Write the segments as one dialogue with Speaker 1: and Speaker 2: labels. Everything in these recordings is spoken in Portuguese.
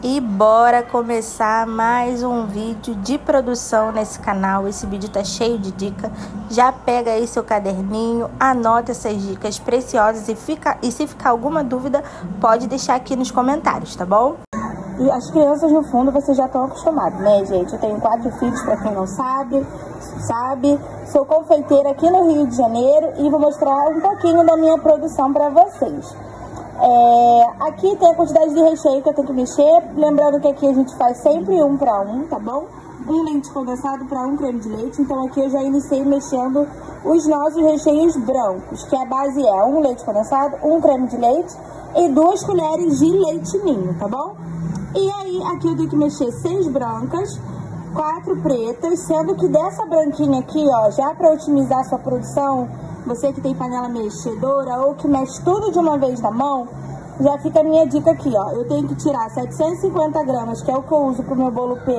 Speaker 1: E bora começar mais um vídeo de produção nesse canal. Esse vídeo tá cheio de dica. Já pega aí seu caderninho, anota essas dicas preciosas e se ficar alguma dúvida, pode deixar aqui nos comentários, tá bom? E as crianças no fundo vocês já estão acostumados, né, gente? Eu tenho 4 filhos, pra quem não sabe. Sou confeiteira aqui no Rio de Janeiro e vou mostrar um pouquinho da minha produção pra vocês. Aqui tem a quantidade de recheio que eu tenho que mexer. Lembrando que aqui a gente faz sempre 1 para 1, tá bom? 1 leite condensado para 1 creme de leite. Então aqui eu já iniciei mexendo os nossos recheios brancos, que a base é 1 leite condensado, 1 creme de leite e 2 colheres de leite ninho, tá bom? E aí aqui eu tenho que mexer 6 brancas, 4 pretas, sendo que dessa branquinha aqui, ó, já para otimizar a sua produção, você que tem panela mexedora ou que mexe tudo de uma vez na mão, já fica a minha dica aqui, ó. Eu tenho que tirar 750 gramas, que é o que eu uso pro meu bolo P,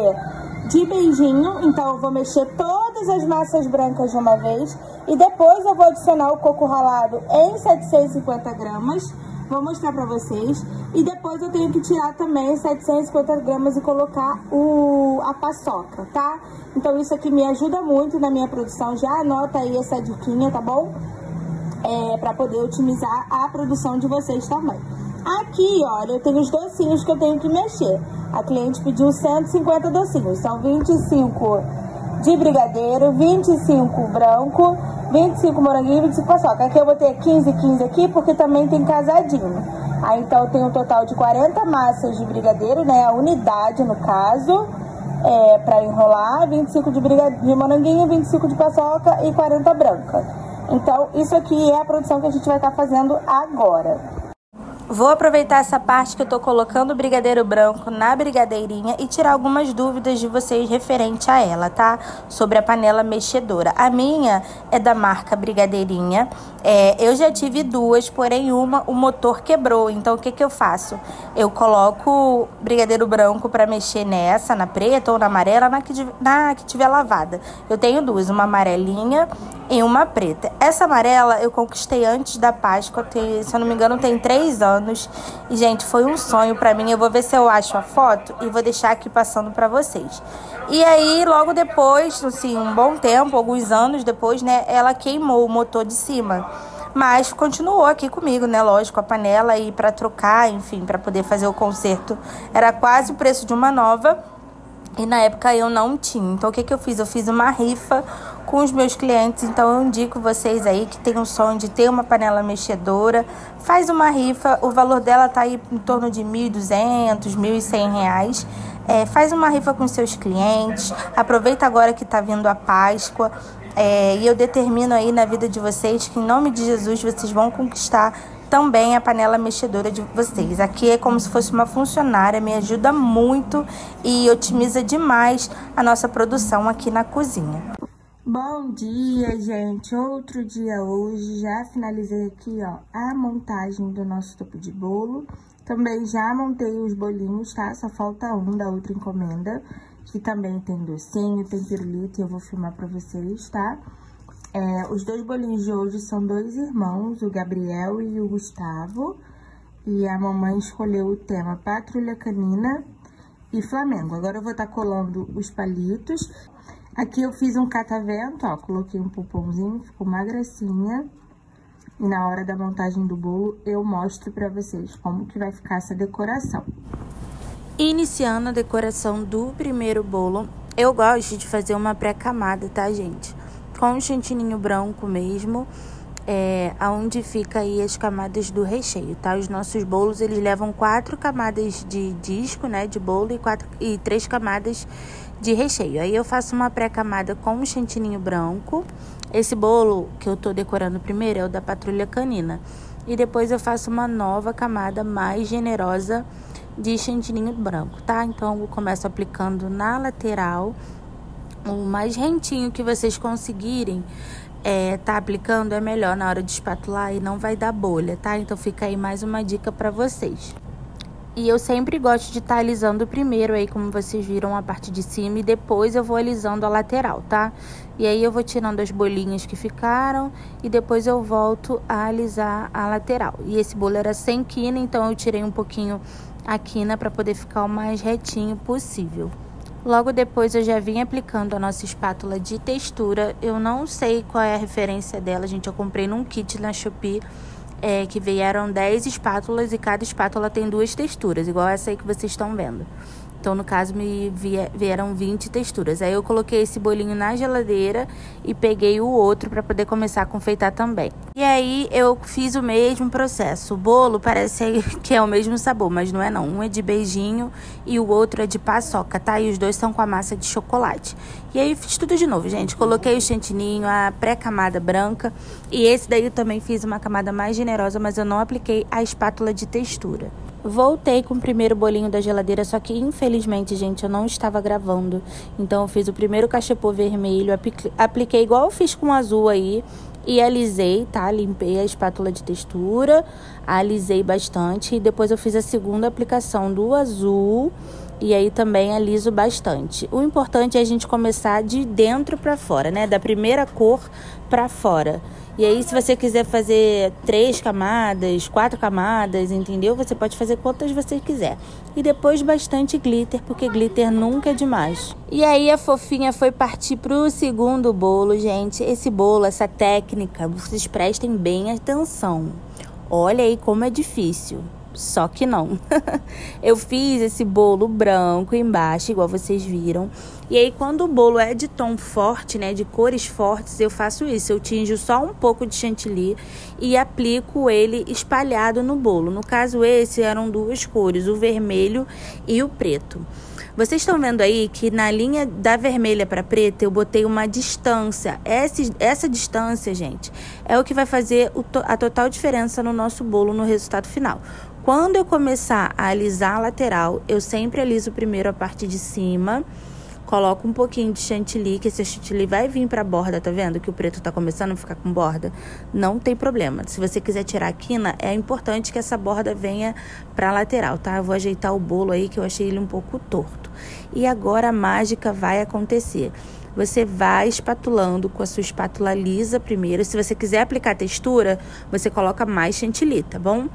Speaker 1: de beijinho. Então eu vou mexer todas as massas brancas de uma vez. E depois eu vou adicionar o coco ralado em 750 gramas. Vou mostrar pra vocês. E depois eu tenho que tirar também 750 gramas e colocar a paçoca, tá? Então isso aqui me ajuda muito na minha produção. Já anota aí essa diquinha, tá bom? Pra poder otimizar a produção de vocês também. Aqui, olha, eu tenho os docinhos que eu tenho que mexer. A cliente pediu 150 docinhos. São 25 de brigadeiro, 25 branco, 25 moranguinho e 25 paçoca. Aqui eu vou ter 15 aqui, porque também tem casadinho. Aí, então, eu tenho um total de 40 massas de brigadeiro, né? A unidade, no caso, pra enrolar. 25 de moranguinho, 25 de paçoca e 40 branca. Então, isso aqui é a produção que a gente vai estar fazendo agora. Vou aproveitar essa parte que eu tô colocando o brigadeiro branco na brigadeirinha e tirar algumas dúvidas de vocês referente a ela, tá? Sobre a panela mexedora. A minha é da marca Brigadeirinha. Eu já tive 2, porém o motor quebrou. Então, o que que eu faço? Eu coloco brigadeiro branco pra mexer nessa, na preta ou na amarela, na que tiver lavada. Eu tenho 2, uma amarelinha e uma preta. Essa amarela eu conquistei antes da Páscoa, se eu não me engano tem 3 anos. E, gente, foi um sonho pra mim. Eu vou ver se eu acho a foto e vou deixar aqui passando pra vocês. E aí, logo depois, assim, um bom tempo, alguns anos depois, né, ela queimou o motor de cima. Mas continuou aqui comigo, né, lógico, a panela aí pra trocar, enfim, pra poder fazer o conserto. Era quase o preço de uma nova. E na época eu não tinha. Então o que que eu fiz? Eu fiz uma rifa com os meus clientes. Então eu indico vocês aí que tem um sonho de ter uma panela mexedora. Faz uma rifa. O valor dela tá aí em torno de R$1.200, R$1.100. Faz uma rifa com seus clientes. Aproveita agora que tá vindo a Páscoa. E eu determino aí na vida de vocês que em nome de Jesus vocês vão conquistar também a panela mexedora de vocês. Aqui é como se fosse uma funcionária, me ajuda muito e otimiza demais a nossa produção aqui na cozinha. Bom dia, gente! Outro dia hoje, já finalizei aqui, ó, a montagem do nosso topo de bolo. Também já montei os bolinhos, tá? Só falta um da outra encomenda, que também tem docinho, tem pirulito, e eu vou filmar pra vocês, tá? Os 2 bolinhos de hoje são 2 irmãos, o Gabriel e o Gustavo. E a mamãe escolheu o tema Patrulha Canina e Flamengo. Agora eu vou estar colando os palitos. Aqui eu fiz um catavento, ó, coloquei um pompomzinho, ficou uma gracinha. E na hora da montagem do bolo eu mostro pra vocês como que vai ficar essa decoração. Iniciando a decoração do primeiro bolo, eu gosto de fazer uma pré-camada, tá, gente? Com um chantininho branco mesmo, aonde fica aí as camadas do recheio, tá? Os nossos bolos, eles levam 4 camadas de disco, né, de bolo e 3 camadas de recheio. Aí eu faço uma pré-camada com um chantininho branco. Esse bolo que eu tô decorando primeiro é o da Patrulha Canina. E depois eu faço uma nova camada mais generosa de chantininho branco, tá? Então eu começo aplicando na lateral. O mais rentinho que vocês conseguirem tá aplicando é melhor na hora de espatular e não vai dar bolha, tá? Então fica aí mais uma dica pra vocês. E eu sempre gosto de estar alisando primeiro aí, como vocês viram, a parte de cima, e depois eu vou alisando a lateral, tá? E aí eu vou tirando as bolinhas que ficaram e depois eu volto a alisar a lateral. E esse bolo era sem quina, então eu tirei um pouquinho a quina para poder ficar o mais retinho possível. Logo depois eu já vim aplicando a nossa espátula de textura. Eu não sei qual é a referência dela, gente. Eu comprei num kit na Shopee, que vieram 10 espátulas e cada espátula tem 2 texturas, igual essa aí que vocês estão vendo. Então, no caso, vieram 20 texturas. Aí eu coloquei esse bolinho na geladeira e peguei o outro para poder começar a confeitar também. E aí eu fiz o mesmo processo. O bolo parece que é o mesmo sabor, mas não é não. Um é de beijinho e o outro é de paçoca, tá? E os dois são com a massa de chocolate. E aí fiz tudo de novo, gente. Coloquei o chantininho, a pré-camada branca. E esse daí eu também fiz uma camada mais generosa, mas eu não apliquei a espátula de textura. Voltei com o primeiro bolinho da geladeira, só que infelizmente, gente, eu não estava gravando. Então eu fiz o primeiro cachepô vermelho, apliquei igual eu fiz com o azul aí e alisei, tá? Limpei a espátula de textura, alisei bastante e depois eu fiz a segunda aplicação do azul e aí também aliso bastante. O importante é a gente começar de dentro para fora, né? Da primeira cor para fora. E aí, se você quiser fazer 3 camadas, 4 camadas, entendeu? Você pode fazer quantas você quiser. E depois bastante glitter, porque glitter nunca é demais. E aí, a fofinha foi partir pro segundo bolo, gente. Esse bolo, essa técnica, vocês prestem bem atenção. Olha aí como é difícil. Só que não. Eu fiz esse bolo branco embaixo, igual vocês viram. E aí, quando o bolo é de tom forte, né, de cores fortes, eu faço isso. Eu tinjo só um pouco de chantilly e aplico ele espalhado no bolo. No caso, esse eram 2 cores, o vermelho e o preto. Vocês estão vendo aí que na linha da vermelha para preta eu botei uma distância. Essa distância, gente, é o que vai fazer a total diferença no nosso bolo, no resultado final. Quando eu começar a alisar a lateral, eu sempre aliso primeiro a parte de cima. Coloco um pouquinho de chantilly, que esse chantilly vai vir pra borda, tá vendo? Que o preto tá começando a ficar com borda. Não tem problema. Se você quiser tirar a quina, é importante que essa borda venha pra lateral, tá? Eu vou ajeitar o bolo aí, que eu achei ele um pouco torto. E agora a mágica vai acontecer. Você vai espatulando com a sua espátula lisa primeiro. Se você quiser aplicar textura, você coloca mais chantilly, tá bom?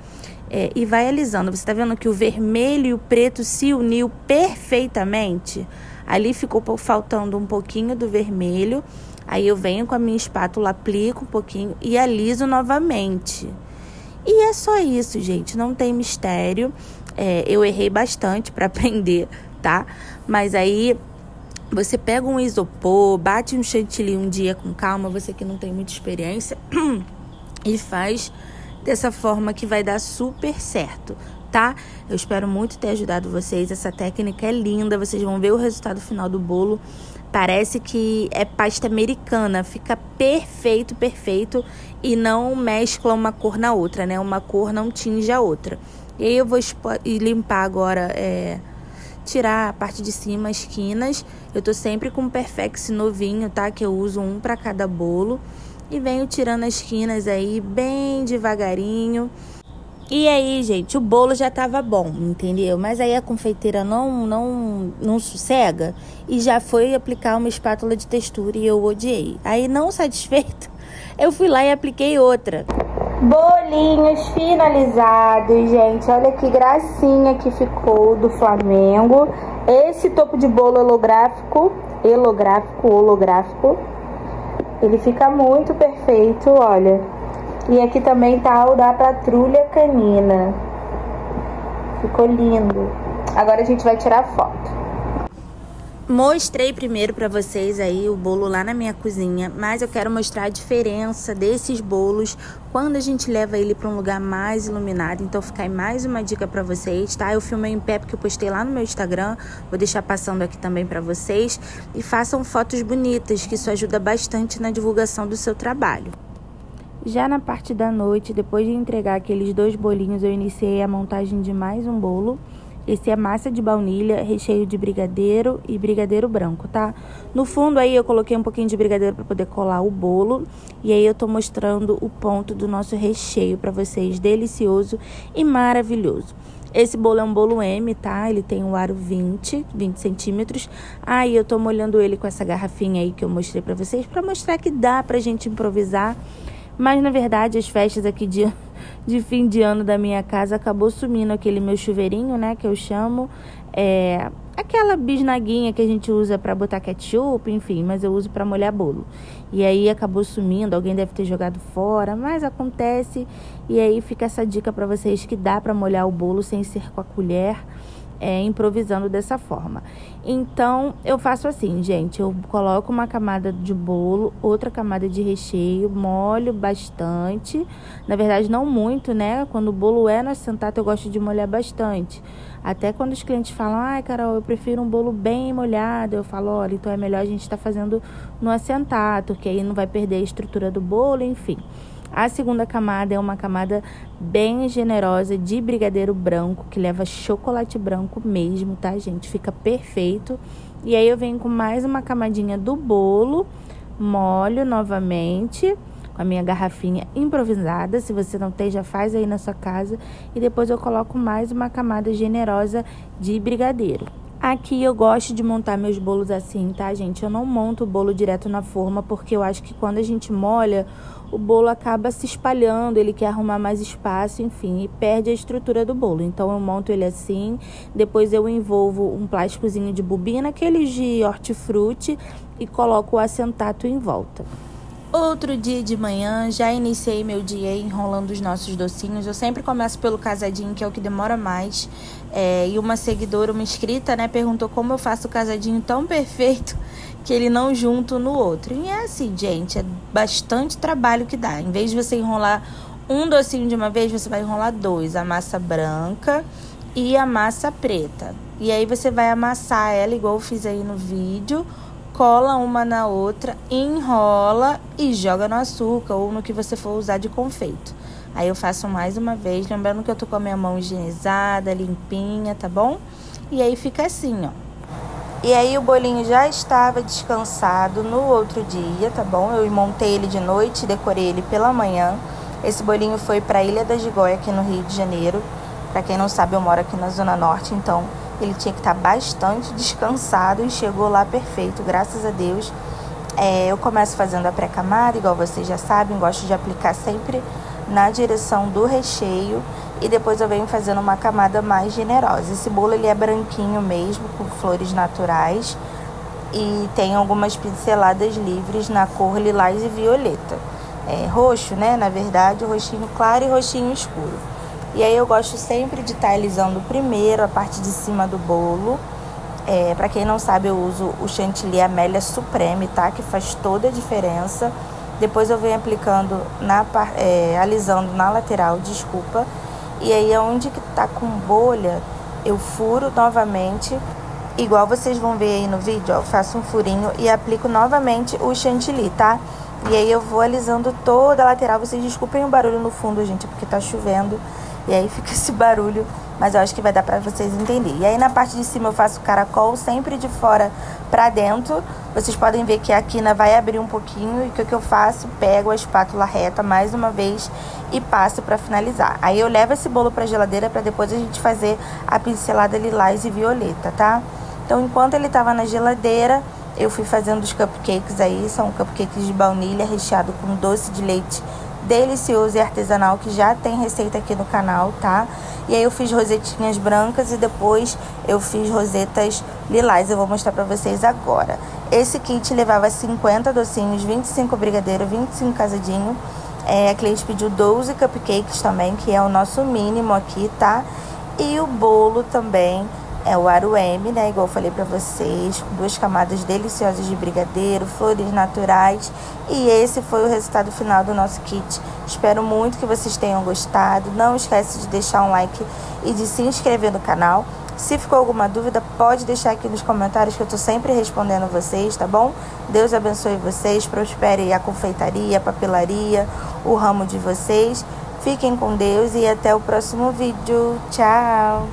Speaker 1: E vai alisando. Você tá vendo que o vermelho e o preto se uniu perfeitamente? Ali ficou faltando um pouquinho do vermelho. Aí eu venho com a minha espátula, aplico um pouquinho e aliso novamente. E é só isso, gente. Não tem mistério. Eu errei bastante para aprender, tá? Mas aí você pega um isopor, bate um chantilly um dia com calma, você que não tem muita experiência, e faz dessa forma que vai dar super certo, tá? Eu espero muito ter ajudado vocês. Essa técnica é linda, vocês vão ver o resultado final do bolo. Parece que é pasta americana, fica perfeito, perfeito e não mescla uma cor na outra, né? Uma cor não tinge a outra. E aí eu vou limpar agora, tirar a parte de cima, as quinas. Eu tô sempre com um Perfex novinho, tá? Que eu uso um para cada bolo. E venho tirando as quinas aí bem devagarinho. E aí, gente, o bolo já tava bom, entendeu? Mas aí a confeiteira não sossega e já foi aplicar uma espátula de textura e eu odiei. Aí, não satisfeito, eu fui lá e apliquei outra. Bolinhos finalizados, gente. Olha que gracinha que ficou do Flamengo. Esse topo de bolo holográfico, ele fica muito perfeito, olha. E aqui também tá o da patrulha canina. Ficou lindo. Agora a gente vai tirar foto. Mostrei primeiro pra vocês aí o bolo lá na minha cozinha, mas eu quero mostrar a diferença desses bolos quando a gente leva ele pra um lugar mais iluminado. Então fica aí mais uma dica pra vocês, tá? Eu filmei em pé porque eu postei lá no meu Instagram, vou deixar passando aqui também pra vocês. E façam fotos bonitas, que isso ajuda bastante na divulgação do seu trabalho. Já na parte da noite, depois de entregar aqueles 2 bolinhos, eu iniciei a montagem de mais um bolo. Esse é massa de baunilha, recheio de brigadeiro e brigadeiro branco, tá? No fundo aí eu coloquei um pouquinho de brigadeiro para poder colar o bolo. E aí eu tô mostrando o ponto do nosso recheio para vocês, delicioso e maravilhoso. Esse bolo é um bolo M, tá? Ele tem um aro 20 centímetros. Aí eu tô molhando ele com essa garrafinha aí que eu mostrei para vocês, para mostrar que dá pra gente improvisar. Mas, na verdade, as festas aqui de fim de ano da minha casa, acabou sumindo aquele meu chuveirinho, né, que eu chamo. Aquela bisnaguinha que a gente usa para botar ketchup, enfim, mas eu uso para molhar bolo. E aí acabou sumindo, alguém deve ter jogado fora, mas acontece. E aí fica essa dica para vocês que dá para molhar o bolo sem ser com a colher, improvisando dessa forma. Então, eu faço assim, gente, eu coloco uma camada de bolo, outra camada de recheio, molho bastante, na verdade não muito, né? Quando o bolo é no assentado, eu gosto de molhar bastante. Até quando os clientes falam, ai, Carol, eu prefiro um bolo bem molhado, eu falo, olha, então é melhor a gente estar fazendo no assentado, que aí não vai perder a estrutura do bolo, enfim. A segunda camada é uma camada bem generosa de brigadeiro branco, que leva chocolate branco mesmo, tá, gente? Fica perfeito. E aí eu venho com mais uma camadinha do bolo, molho novamente com a minha garrafinha improvisada. Se você não tem, já faz aí na sua casa. E depois eu coloco mais uma camada generosa de brigadeiro. Aqui eu gosto de montar meus bolos assim, tá, gente? Eu não monto o bolo direto na forma, porque eu acho que quando a gente molha, o bolo acaba se espalhando, ele quer arrumar mais espaço, enfim, e perde a estrutura do bolo. Então eu monto ele assim, depois eu envolvo um plásticozinho de bobina, aqueles de hortifruti, e coloco o assentato em volta. Outro dia de manhã, já iniciei meu dia enrolando os nossos docinhos. Eu sempre começo pelo casadinho, que é o que demora mais. E uma seguidora, uma inscrita, né, perguntou como eu faço o casadinho tão perfeito que ele não junto no outro. E é assim, gente, é bastante trabalho que dá. Em vez de você enrolar um docinho de uma vez, você vai enrolar dois. A massa branca e a massa preta. E aí você vai amassar ela, igual eu fiz aí no vídeo. Cola uma na outra, enrola e joga no açúcar ou no que você for usar de confeito. Aí eu faço mais uma vez, lembrando que eu tô com a minha mão higienizada, limpinha, tá bom? E aí fica assim, ó. E aí o bolinho já estava descansado no outro dia, tá bom? Eu montei ele de noite, decorei ele pela manhã. Esse bolinho foi pra Ilha da Gigoia, aqui no Rio de Janeiro. Pra quem não sabe, eu moro aqui na Zona Norte, então ele tinha que estar bastante descansado e chegou lá perfeito, graças a Deus. Eu começo fazendo a pré-camada, igual vocês já sabem, gosto de aplicar sempre na direção do recheio e depois eu venho fazendo uma camada mais generosa. Esse bolo ele é branquinho mesmo, com flores naturais e tem algumas pinceladas livres na cor lilás e violeta. Roxo, né? Na verdade, roxinho claro e roxinho escuro. E aí eu gosto sempre de estar alisando primeiro a parte de cima do bolo. Para quem não sabe, eu uso o chantilly Amélia Supreme, tá? Que faz toda a diferença. Depois eu venho aplicando, alisando na lateral, desculpa. E aí onde que tá com bolha, eu furo novamente. Igual vocês vão ver aí no vídeo, ó, eu faço um furinho e aplico novamente o chantilly, tá? E aí eu vou alisando toda a lateral. Vocês desculpem o barulho no fundo, gente, porque tá chovendo. E aí fica esse barulho, mas eu acho que vai dar pra vocês entenderem. E aí na parte de cima eu faço caracol, sempre de fora pra dentro. Vocês podem ver que a quina vai abrir um pouquinho. E o que eu faço? Pego a espátula reta mais uma vez e passo pra finalizar. Aí eu levo esse bolo pra geladeira pra depois a gente fazer a pincelada lilás e violeta, tá? Então enquanto ele tava na geladeira, eu fui fazendo os cupcakes aí. São cupcakes de baunilha recheado com doce de leite delicioso e artesanal, que já tem receita aqui no canal, tá? E aí eu fiz rosetinhas brancas e depois eu fiz rosetas lilás. Eu vou mostrar pra vocês agora. Esse kit levava 50 docinhos, 25 brigadeiro, 25 casadinho. A cliente pediu 12 cupcakes também, que é o nosso mínimo aqui, tá? E o bolo também é o Arueme, né? Igual eu falei pra vocês, com 2 camadas deliciosas de brigadeiro, flores naturais. E esse foi o resultado final do nosso kit. Espero muito que vocês tenham gostado. Não esquece de deixar um like e de se inscrever no canal. Se ficou alguma dúvida, pode deixar aqui nos comentários que eu tô sempre respondendo vocês, tá bom? Deus abençoe vocês, prospere a confeitaria, a papelaria, o ramo de vocês. Fiquem com Deus e até o próximo vídeo. Tchau!